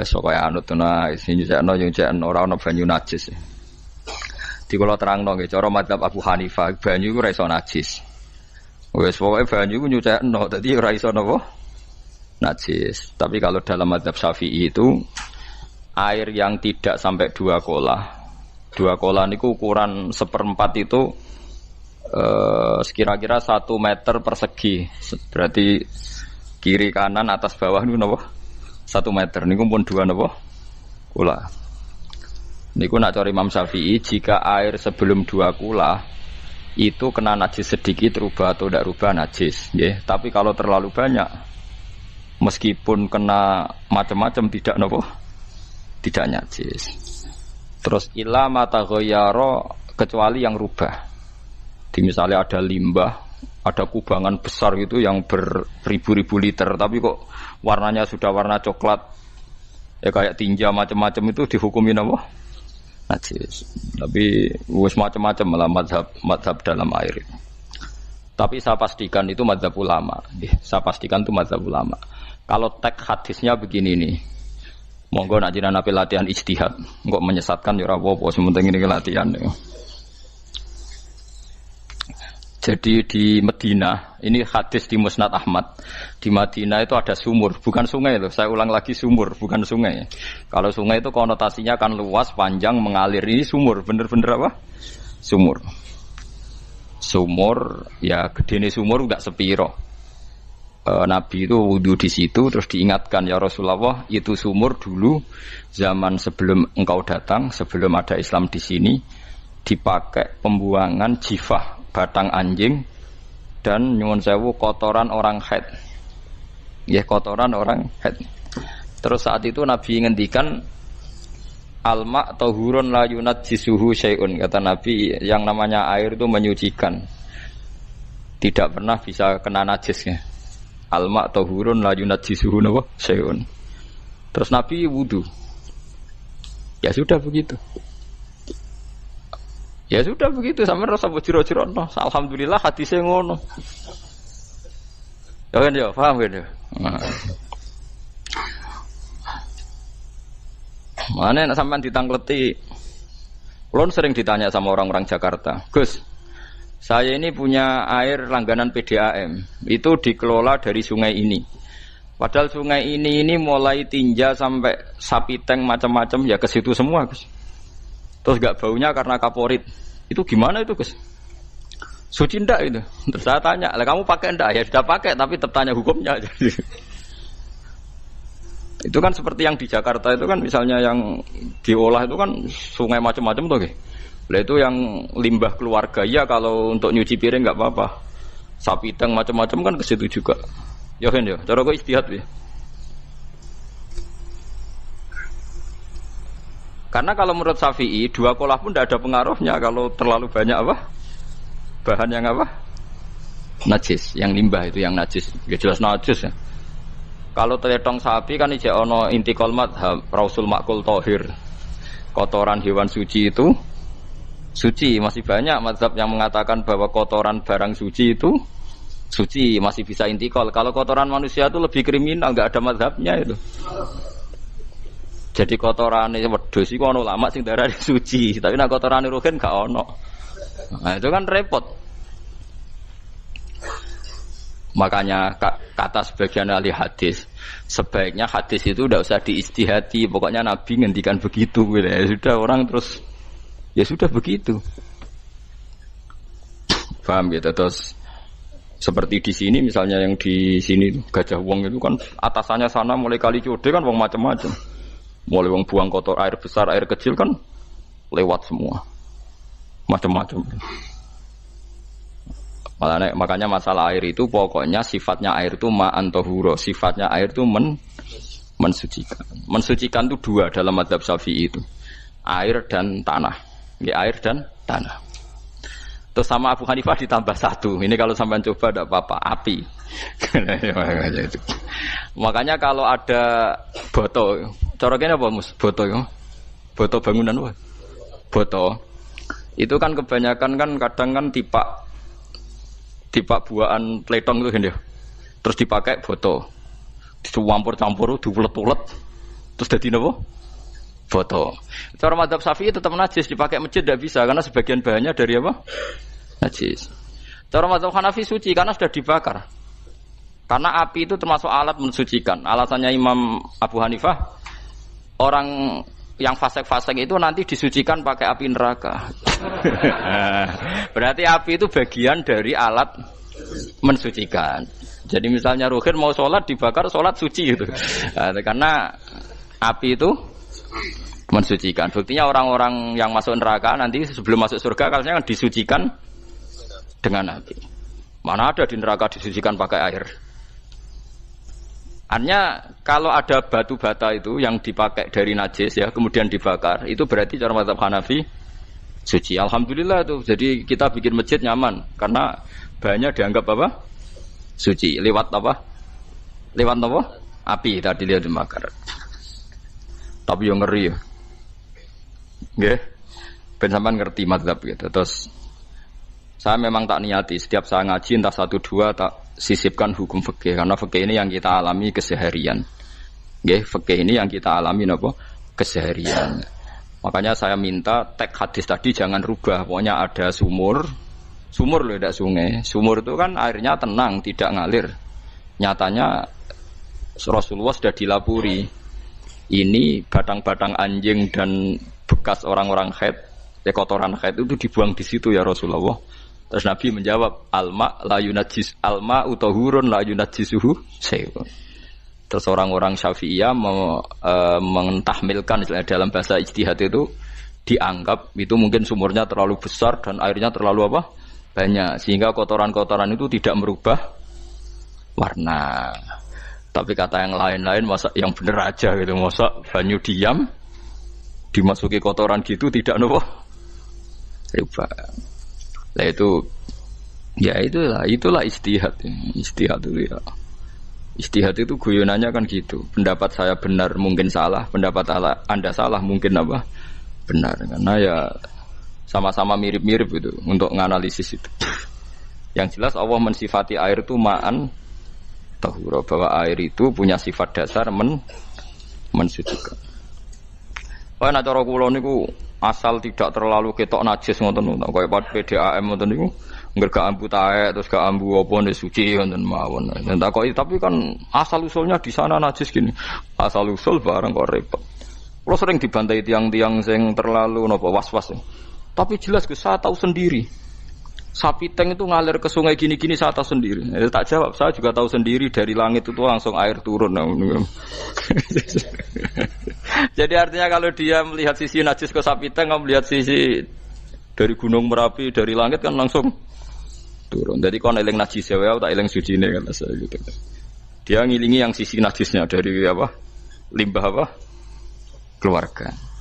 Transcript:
Sokoya anut tuna sing jekno yo jekno ora ana banyu najis. Di kula terangno nggih cara madzhab Abu Hanifah banyu iku ora iso najis. Wes pokoke banyu iku nyucekno dadi ora iso napa najis. Tapi kalau dalam madzhab Syafi'i itu air yang tidak sampai 2 kolah. 2 kolah niku ukuran 1/4 itu sekira-kira 1 meter persegi. Berarti kiri kanan atas bawah niku napa? 1 meter niku pun 2 napa? Kula. Niku nak cari Imam Syafi'i jika air sebelum 2 kula itu kena najis sedikit rubah atau tidak rubah najis, nggih. Tapi kalau terlalu banyak meskipun kena macam-macam tidak napa? Tidak najis. Terus ila mata ghayyara kecuali yang rubah. Di misalnya ada limbah, ada kubangan besar gitu yang beribu-ribu liter tapi kok warnanya sudah warna coklat. Ya kayak tinja macam-macam itu dihukumin apa? Najis. Tapi wis macam-macam malah mazhab dalam air. Tapi saya pastikan itu mazhab ulama. Saya pastikan itu mazhab ulama. Kalau teks hadisnya begini nih. Monggo nak jenengan ape latihan ijtihad. Engko menyesatkan ya ora apa-apa, sementing ini latihan. Jadi di Madinah, ini hadis di Musnad Ahmad. Di Madinah itu ada sumur, bukan sungai loh. Saya ulang lagi sumur, bukan sungai. Kalau sungai itu konotasinya kan luas, panjang, mengalir. Ini sumur, bener-bener apa? Sumur. Sumur, ya gedene sumur enggak sepiro. Nabi itu wudu di situ, terus diingatkan ya Rasulullah, itu sumur dulu zaman sebelum engkau datang, sebelum ada Islam di sini, dipakai pembuangan jifah. Batang anjing dan nyuwun sewu kotoran orang haid. Ya kotoran orang haid. Terus saat itu Nabi ngendikan alma tahurun la yunajjisuhu syai'un. Kata Nabi yang namanya air itu menyucikan. Tidak pernah bisa kena najisnya. Alma tahurun la yunajjisuhu syai'un. Terus Nabi wudu. Ya sudah begitu. Ya sudah begitu sampe rasa bojiro-jiro no. Alhamdulillah hadisnya ngono. Ya kan ya, paham kan ya? Mana nek sampean ditangkleti. Kulon sering ditanya sama orang-orang Jakarta, "Gus, saya ini punya air langganan PDAM. Itu dikelola dari sungai ini. Padahal sungai ini mulai tinja sampai sapi tank macam-macam ya ke situ semua, Gus. Terus gak baunya karena kaporit. Itu gimana itu, Gus? Suci ndak itu?" Terus saya tanya, "Lah kamu pakai ndak?" Ya sudah pakai, tapi tanya hukumnya. Itu kan seperti yang di Jakarta itu kan misalnya yang diolah itu kan sungai macam-macam tuh, gitu. Lah itu yang limbah keluarga ya kalau untuk nyuci piring enggak apa-apa. Sapi teng macam-macam kan ke situ juga. Ya kan ya, cara kok istihad ya. Karena kalau menurut Syafi'i 2 kolah pun tidak ada pengaruhnya kalau terlalu banyak apa? Bahan yang apa? Najis, yang limbah itu yang najis. Ya jelas najis ya. Kalau teletong sapi kan ijek ono intikal madhab rausul makul tohir. Kotoran hewan suci itu suci. Masih banyak madhab yang mengatakan bahwa kotoran barang suci itu suci, masih bisa intikal. Kalau kotoran manusia itu lebih kriminal, enggak ada madhabnya itu. Jadi kotorane wedhus iku ana ulama sing darani suci, tapi nek kotorane ruhin gak ono. Nah, itu kan repot. Makanya kata sebagian ahli hadis, sebaiknya hadis itu tidak usah diistihati, pokoknya Nabi ngendikan begitu gitu. Ya sudah orang terus ya sudah begitu. Paham gitu. Terus seperti di sini misalnya yang di sini Gajah Wong itu kan atasannya sana mulai kali Code kan wong macam-macam. Mulai wong buang kotor air besar, air kecil kan lewat semua. Macam-macam. Makanya masalah air itu pokoknya sifatnya air itu ma'an tahura, sifatnya air itu mensucikan. Mensucikan itu 2 dalam mazhab Syafi'i itu. Air dan tanah. Ya, air dan tanah. Terus sama Abu Hanifah ditambah 1. Ini kalau sampean coba tidak apa-apa, api. Makanya kalau ada boto, cara kene apa Mus? Boto ya. Boto bangunan apa? Boto. Itu kan kebanyakan kan kadang kan tipak buahan pletong itu kan ya. Terus dipakai boto. Dicampur-campur, diulet-ulet. terus dadi napa? Foto. Cara madzhab Syafi'i tetap najis dipakai masjid tidak bisa karena sebagian bahannya dari apa? Najis. Cara madzhab Hanafi suci karena sudah dibakar. Karena api itu termasuk alat mensucikan. Alasannya Imam Abu Hanifah, orang yang fasik-fasik itu nanti disucikan pakai api neraka. Berarti api itu bagian dari alat mensucikan. Jadi misalnya Ruhin mau sholat dibakar, sholat suci gitu. Karena api itu mensucikan. Buktinya orang-orang yang masuk neraka nanti sebelum masuk surga kalanya kan disucikan dengan api. Mana ada di neraka disucikan pakai air? Artinya kalau ada batu bata itu yang dipakai dari najis ya kemudian dibakar itu berarti cara mazhab Hanafi suci. Alhamdulillah tuh. Jadi kita bikin masjid nyaman karena bahannya dianggap apa? Suci. Lewat apa? Lewat apa? Api tadi lihat dibakar. Tapi yang ngeri ya. Nggih. Ben sampean ngerti mazhab gitu. Terus saya memang tak niati setiap saya ngaji entah 1 2 tak sisipkan hukum fikih karena fikih ini yang kita alami keseharian. Nggih, fikih ini yang kita alami napa? Keseharian. Makanya saya minta teks hadis tadi jangan rubah. Pokoknya ada sumur. Sumur loh, tidak sungai. Sumur itu kan airnya tenang, tidak ngalir. Nyatanya Rasulullah sudah dilapuri. Ini batang-batang anjing dan bekas orang-orang haid, kotoran haid itu dibuang di situ ya Rasulullah. Terus Nabi menjawab, alma la yunajjis alma utahurun la yunajjisuhu syai'un. Terus orang-orang Syafi'iyah mentahmilkan dalam bahasa ijtihad itu dianggap itu mungkin sumurnya terlalu besar dan airnya terlalu apa? Banyak sehingga kotoran-kotoran itu tidak merubah warna. Tapi kata yang lain-lain masa yang bener aja gitu, masa banyu diam dimasuki kotoran gitu tidak nopo rubah. Nah itu ya itulah ijtihad. Ijtihad itu ya. Ijtihad itu guyonannya kan gitu. Pendapat saya benar mungkin salah, pendapat Anda salah mungkin apa? Benar. Karena ya sama-sama mirip-mirip itu untuk menganalisis itu. Yang jelas Allah mensifati air itu ma'an tahura, bahwa air itu punya sifat dasar mensucikan. Wah nek cara kula niku asal tidak terlalu ketok najis ngoten niku. Kaya PDAM ngoten niku ngerga ambu taek terus gak ambu apa nek suci ngoten mawon. Tapi kan asal usulnya di sana najis gini. Asal usul barang kok repot. Kula sering dibantai tiang-tiang sing terlalu napa was-was. Tapi jelas saya tahu sendiri. Sapi teng itu ngalir ke sungai gini-gini saya tahu sendiri. Tak jawab, saya juga tahu sendiri dari langit itu langsung air turun. Jadi artinya kalau dia melihat sisi najis ke sapi teng, kamu melihat sisi dari gunung Merapi dari langit kan langsung turun. Jadi kalau eling najis ya, tak eling suci ini kan saya gitu. Dia ngilingi yang sisi najisnya dari apa? Limbah apa? Keluarga.